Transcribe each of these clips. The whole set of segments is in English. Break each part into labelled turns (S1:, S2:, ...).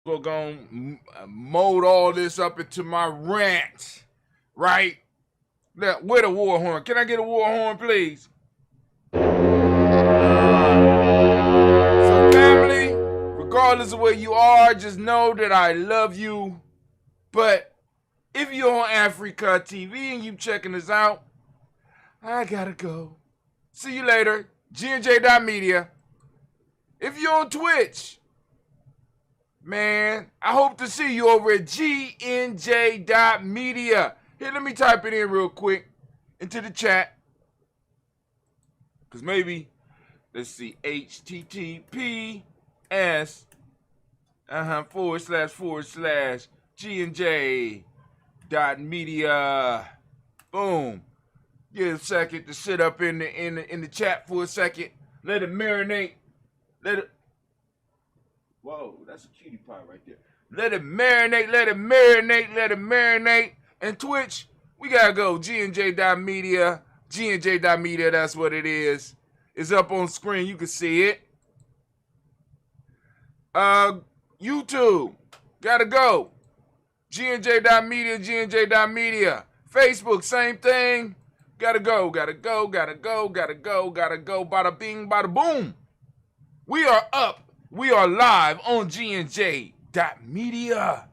S1: We're going to mold all this up into my rant, right? Where the war horn? Can I get a war horn, please? So, family, regardless of where you are, just know that I love you. But if you're on Africa TV and you checking us out, I gotta go. See you later. GNJ.media. If you're on Twitch, man, I hope to see you over at GNJ.media. Here, let me type it in real quick into the chat. Because maybe, let's see, HTTPS / GNJ.media. Boom. Give a second to sit up in the chat for a second. Let it marinate. Let it. Whoa, that's a cutie pie right there. Let it marinate. Let it marinate. Let it marinate. And Twitch, we gotta go. GNJ.media. GNJ.media. That's what it is. It's up on screen. You can see it. YouTube. Gotta go. GNJ.media. GNJ.media. Facebook, same thing. Gotta go, gotta go, gotta go, gotta go, gotta go. Bada bing, bada boom. We are up. We are live on GNJ.media.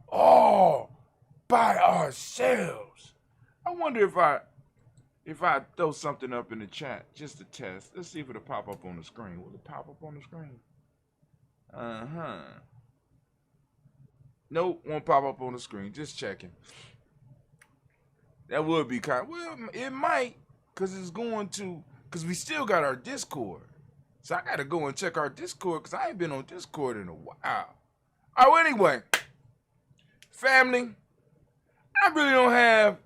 S1: All by ourselves. I wonder if I throw something up in the chat just to test. Let's see if it'll pop up on the screen. Will it pop up on the screen? Nope, won't pop up on the screen. Just checking. That would be kind of, well, it might, because we still got our Discord. So I got to go and check our Discord, because I ain't been on Discord in a while. Oh, anyway, family, I really don't have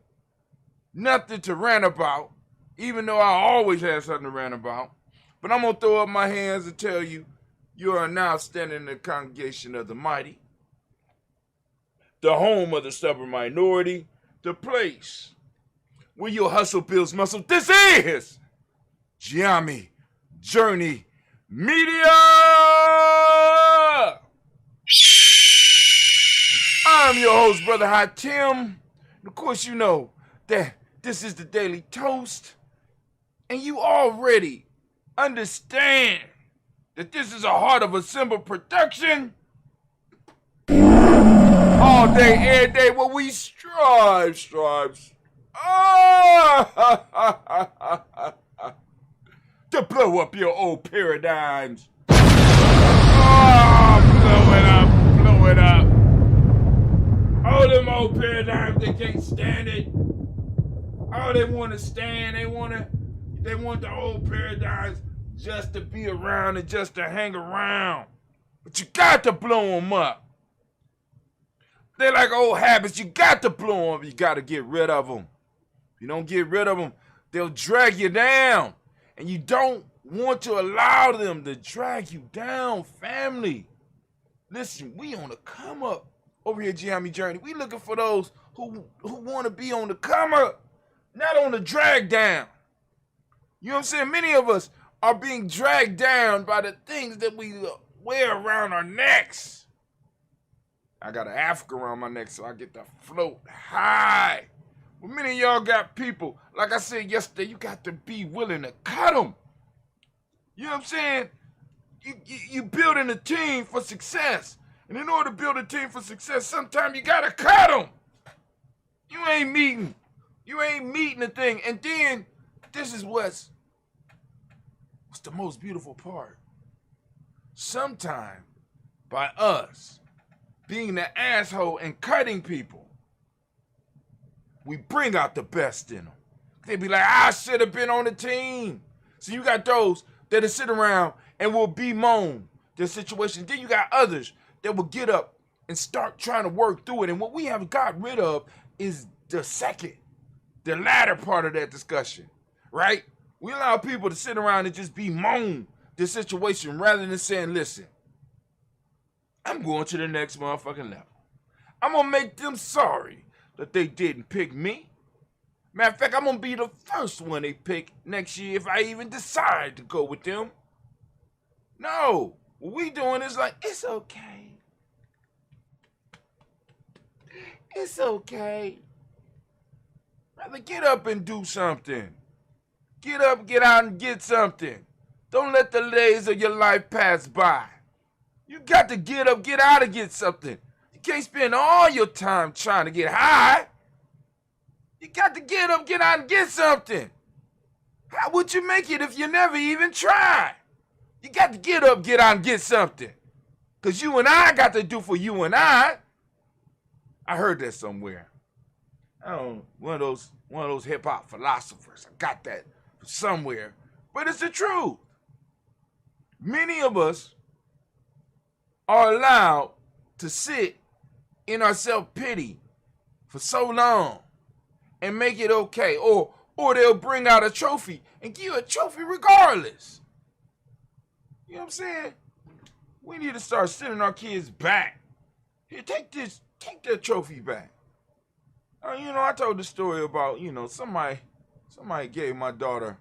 S1: nothing to rant about, even though I always have something to rant about. But I'm going to throw up my hands and tell you, you are now standing in the congregation of the mighty, the home of the stubborn minority, the place where your hustle builds muscle. This is Giami Journey Media. I'm your host, Brother Hot Tim. And of course, you know that this is the Daily Toast. And you already understand that this is a Heart of a Simba production. All day, every day, where we strive to blow up your old paradigms. Blow it up. All them old paradigms, they can't stand it. All they want to stand, they want the old paradigms just to be around and just to hang around. But you got to blow them up. They're like old habits. You got to blow them. You got to get rid of them. If you don't get rid of them, they'll drag you down. And you don't want to allow them to drag you down, family. Listen, we on the come up over here at Giami Journey. We looking for those who want to be on the come up, not on the drag down. You know what I'm saying? Many of us are being dragged down by the things that we wear around our necks. I got an Africa around my neck so I get to float high. Well, many of y'all got people, like I said yesterday, you got to be willing to cut them. You know what I'm saying? You building a team for success. And in order to build a team for success, sometimes you got to cut them. You ain't meeting the thing. And then, this is what's the most beautiful part. Sometimes, by us being the asshole and cutting people, we bring out the best in them. They be like, I should have been on the team. So you got those that'll sit around and will bemoan their situation. Then you got others that will get up and start trying to work through it. And what we have got rid of is the latter part of that discussion, right? We allow people to sit around and just bemoan the situation rather than saying, listen, I'm going to the next motherfucking level. I'm going to make them sorry that they didn't pick me. Matter of fact, I'm going to be the first one they pick next year if I even decide to go with them. No. What we doing is like, it's okay. It's okay. Rather get up and do something. Get up, get out, and get something. Don't let the days of your life pass by. You got to get up, get out, and get something. You can't spend all your time trying to get high. You got to get up, get out, and get something. How would you make it if you never even tried? You got to get up, get out, and get something. Because you and I got to do for you and I. I heard that somewhere. I don't know, one of those hip hop philosophers. I got that somewhere. But it's the truth. Many of us are allowed to sit in our self-pity for so long and make it okay. Or they'll bring out a trophy and give you a trophy regardless. You know what I'm saying? We need to start sending our kids back. Here, take that trophy back. I told the story about, somebody gave my daughter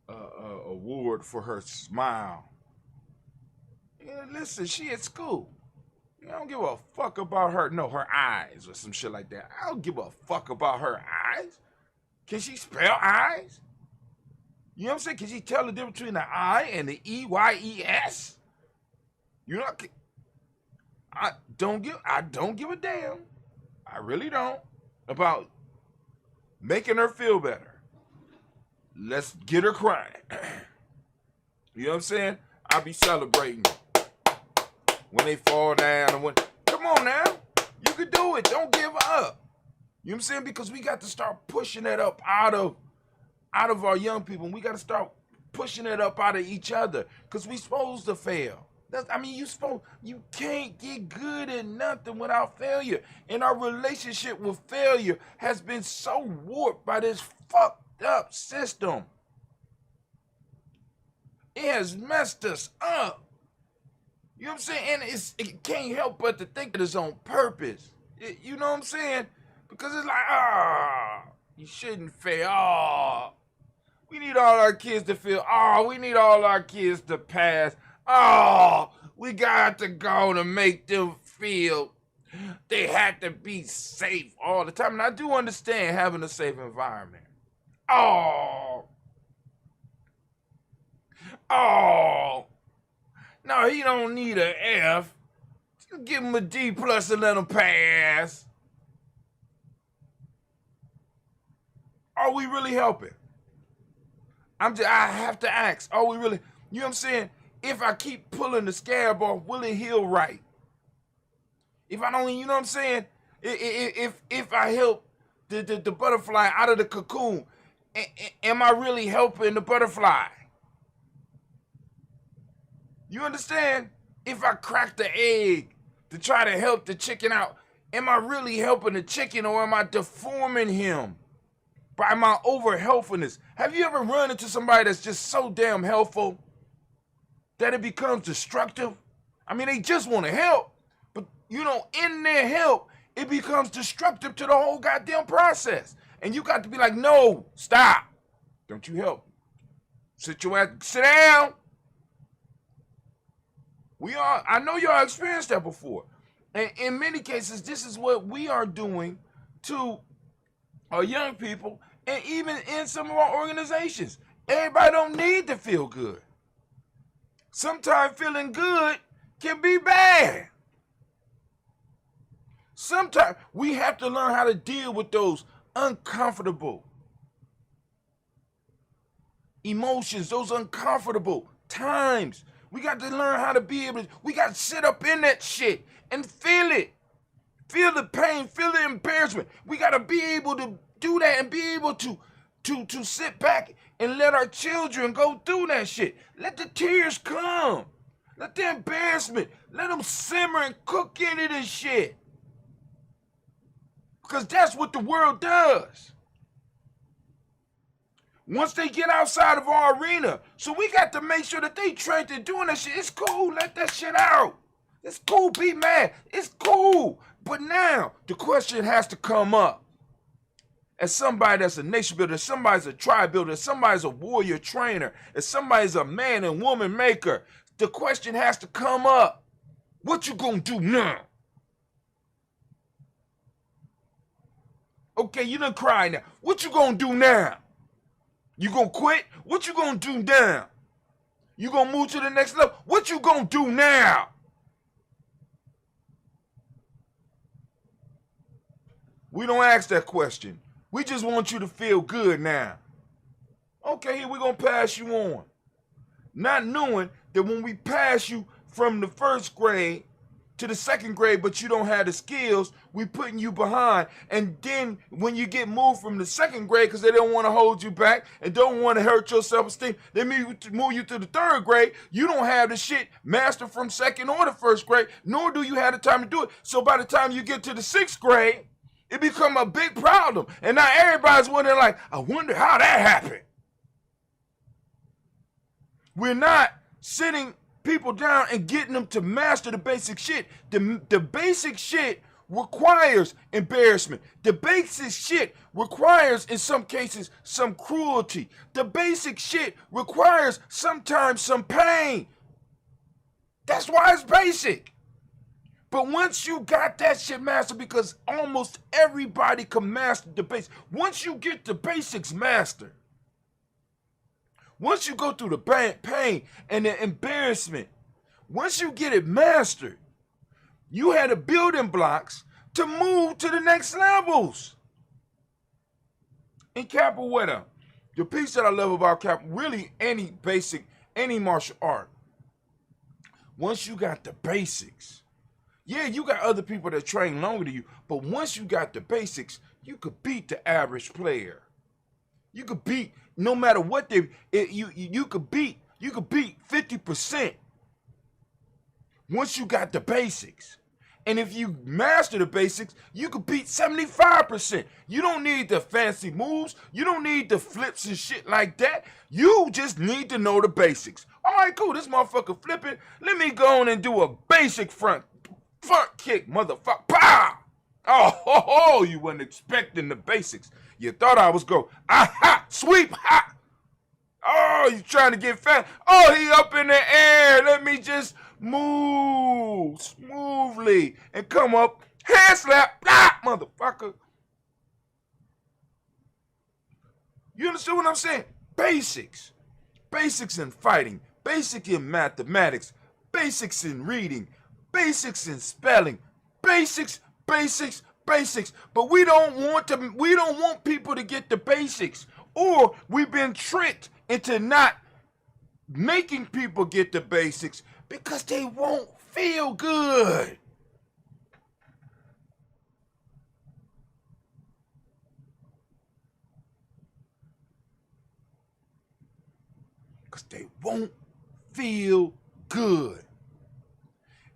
S1: a award for her smile. Yeah, listen, she at school. I don't give a fuck about her eyes or some shit like that. I don't give a fuck about her eyes. Can she spell eyes? You know what I'm saying? Can she tell the difference between the I and the EYES? I don't give a damn. I really don't about making her feel better. Let's get her crying. You know what I'm saying? I'll be celebrating when they fall down and come on now. You can do it. Don't give up. You know what I'm saying? Because we got to start pushing that up out of our young people. We got to start pushing it up out of each other. Because we supposed to fail. You can't get good at nothing without failure. And our relationship with failure has been so warped by this fucked up system. It has messed us up. You know what I'm saying? And it can't help but to think it is on purpose. You know what I'm saying? Because it's like, you shouldn't fail. We need all our kids to fail. We need all our kids to pass. We got to go to make them feel they had to be safe all the time. And I do understand having a safe environment. No, he don't need an F. Just give him a D plus and let him pass. Are we really helping? I have to ask, are we really, you know what I'm saying? If I keep pulling the scab off, will it heal right? If I don't, you know what I'm saying? If I help the butterfly out of the cocoon, am I really helping the butterfly? You understand? If I crack the egg to try to help the chicken out, am I really helping the chicken or am I deforming him by my over-helpfulness? Have you ever run into somebody that's just so damn helpful that it becomes destructive? I mean, they just want to help, but in their help, it becomes destructive to the whole goddamn process. And you got to be like, no, stop. Don't you help. Sit down. I know y'all experienced that before. And in many cases, this is what we are doing to our young people and even in some of our organizations. Everybody don't need to feel good. Sometimes feeling good can be bad. Sometimes we have to learn how to deal with those uncomfortable emotions, those uncomfortable times. We got to learn how to be able to, we got to sit up in that shit and feel it. Feel the pain, feel the embarrassment. We got to be able to do that and be able to sit back and let our children go through that shit. Let the tears come. Let the embarrassment, let them simmer and cook into this shit. Because that's what the world does. Once they get outside of our arena. So we got to make sure that they trained to doing that shit. It's cool, let that shit out. It's cool, be mad. It's cool. But now, the question has to come up. As somebody that's a nation builder, as somebody's a tribe builder, as somebody's a warrior trainer, as somebody's a man and woman maker, the question has to come up. What you gonna do now? Okay, you done cried now. What you gonna do now? You gonna quit? What you gonna do now? You gonna move to the next level? What you gonna do now? We don't ask that question. We just want you to feel good now. Okay, here we gonna pass you on. Not knowing that when we pass you from the first grade to the second grade, but you don't have the skills, we putting you behind. And then when you get moved from the second grade, because they don't want to hold you back and don't want to hurt your self-esteem, they move you to the third grade. You don't have the shit mastered from second or the first grade, nor do you have the time to do it. So by the time you get to the sixth grade, it become a big problem. And now everybody's wondering, like, I wonder how that happened. We're not sitting people down and getting them to master the basic shit. The basic shit requires embarrassment. The basic shit requires, in some cases, some cruelty. The basic shit requires sometimes some pain. That's why it's basic. But once you got that shit mastered, because almost everybody can master the basics. Once you get the basics mastered, once you go through the pain and the embarrassment, once you get it mastered, you had the building blocks to move to the next levels. In capoeira, the piece that I love about capoeira, really any martial art, once you got the basics, yeah, you got other people that train longer than you, but once you got the basics, you could beat the average player. You could beat, no matter what you could beat 50% once you got the basics. And if you master the basics, you could beat 75%. You don't need the fancy moves. You don't need the flips and shit like that. You just need to know the basics. All right, cool, this motherfucker flipping. Let me go on and do a basic front kick, motherfucker. Pow! Oh, you wasn't expecting the basics. You thought I was going, aha, sweep, ha. Oh, you trying to get fat. Oh, he up in the air. Let me just move smoothly and come up. Hand slap, blah, motherfucker. You understand what I'm saying? Basics. Basics in fighting. Basic in mathematics. Basics in reading. Basics in spelling. Basics. But we don't want people to get the basics. Or we've been tricked into not making people get the basics because they won't feel good. Because they won't feel good.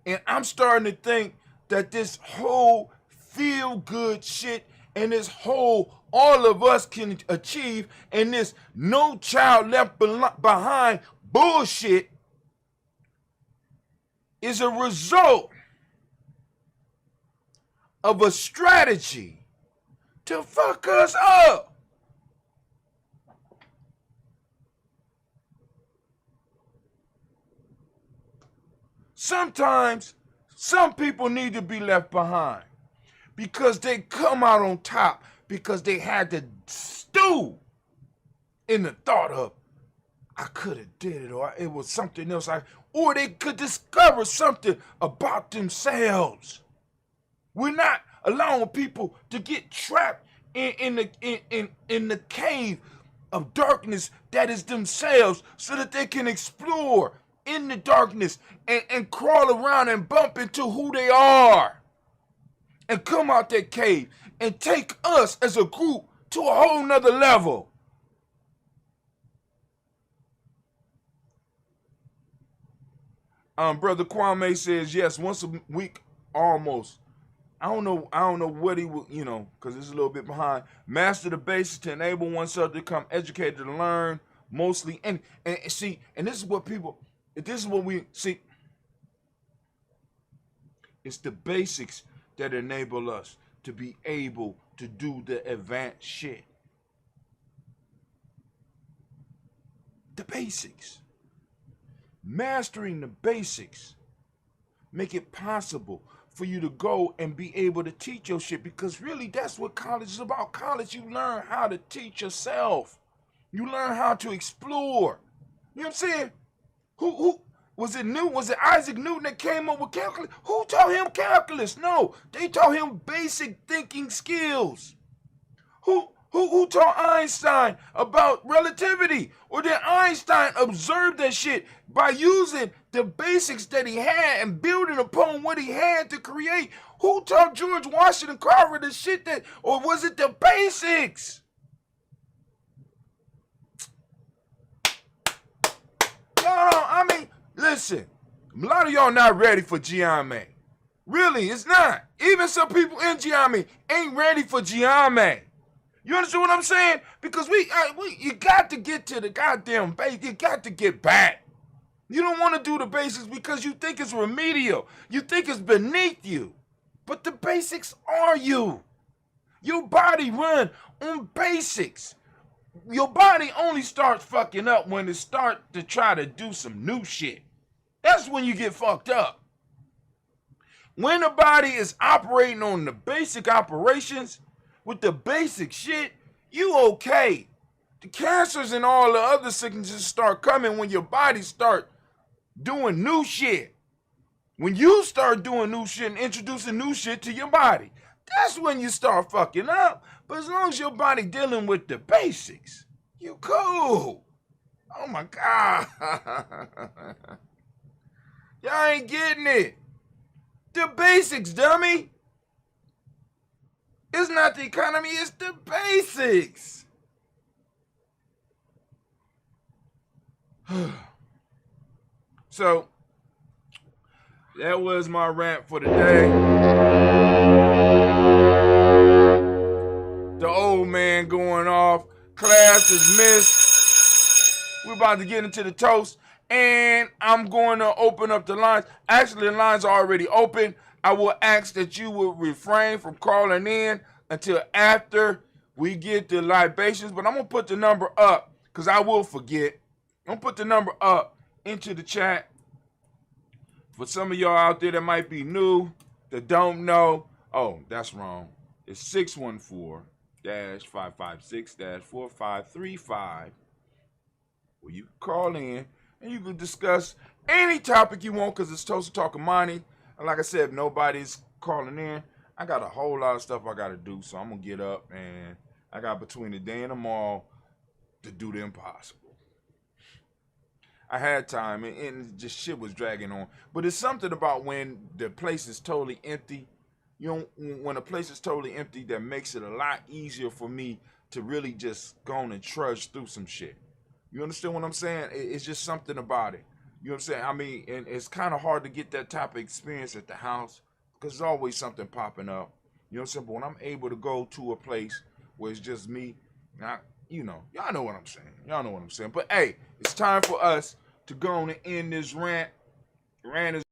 S1: And I'm starting to think that this whole feel good shit and this whole all of us can achieve and this no child left behind bullshit is a result of a strategy to fuck us up. Sometimes some people need to be left behind because they come out on top because they had to stew in the thought of, I could have did it, or it was something else, or they could discover something about themselves. We're not allowing people to get trapped in the cave of darkness that is themselves so that they can explore in the darkness and crawl around and bump into who they are and come out that cave and take us as a group to a whole nother level. Brother Kwame says yes, once a week almost. I don't know what he will, because it's a little bit behind. Master the basics to enable oneself to become educated to learn mostly. And see, and this is what we see. It's the basics that enable us to be able to do the advanced shit. The basics. Mastering the basics make it possible for you to go and be able to teach your shit, because really that's what college is about. College, you learn how to teach yourself. You learn how to explore. You know what I'm saying? Who was it? Was it Isaac Newton that came up with calculus? Who taught him calculus? No, they taught him basic thinking skills. Who taught Einstein about relativity? Or did Einstein observe that shit by using the basics that he had and building upon what he had to create? Who taught George Washington Carver the shit that, or was it the basics? Listen, a lot of y'all not ready for Giame. Really, it's not. Even some people in Giame ain't ready for Giame. You understand what I'm saying? Because you got to get to the goddamn base. You got to get back. You don't want to do the basics because you think it's remedial. You think it's beneath you. But the basics are you. Your body run on basics. Your body only starts fucking up when it starts to try to do some new shit. That's when you get fucked up. When the body is operating on the basic operations, with the basic shit, you okay. The cancers and all the other sicknesses start coming when your body start doing new shit. When you start doing new shit and introducing new shit to your body, that's when you start fucking up. But as long as your body dealing with the basics, you cool. Oh my God. Y'all ain't getting it. The basics, dummy. It's not the economy, it's the basics. So, that was my rant for today. The old man going off. Class is missed. We're about to get into the toast. And I'm going to open up the lines. Actually, the lines are already open. I will ask that you will refrain from calling in until after we get the libations. But I'm going to put the number up because I will forget. I'm going to put the number up into the chat. For some of y'all out there that might be new, that don't know. Oh, that's wrong. It's 614-556-4535. Well, you can call in and you can discuss any topic you want because it's Toast Talking Money. And like I said, if nobody's calling in, I got a whole lot of stuff I got to do. So I'm going to get up and I got between today and tomorrow to do the impossible. I had time and just shit was dragging on. But it's something about when the place is totally empty. You know, when a place is totally empty, that makes it a lot easier for me to really just go on and trudge through some shit. You understand what I'm saying? It's just something about it. You know what I'm saying? I mean, and it's kind of hard to get that type of experience at the house because there's always something popping up. You know what I'm saying? But when I'm able to go to a place where it's just me, y'all know what I'm saying. Y'all know what I'm saying. But hey, it's time for us to go on and end this rant. Rant is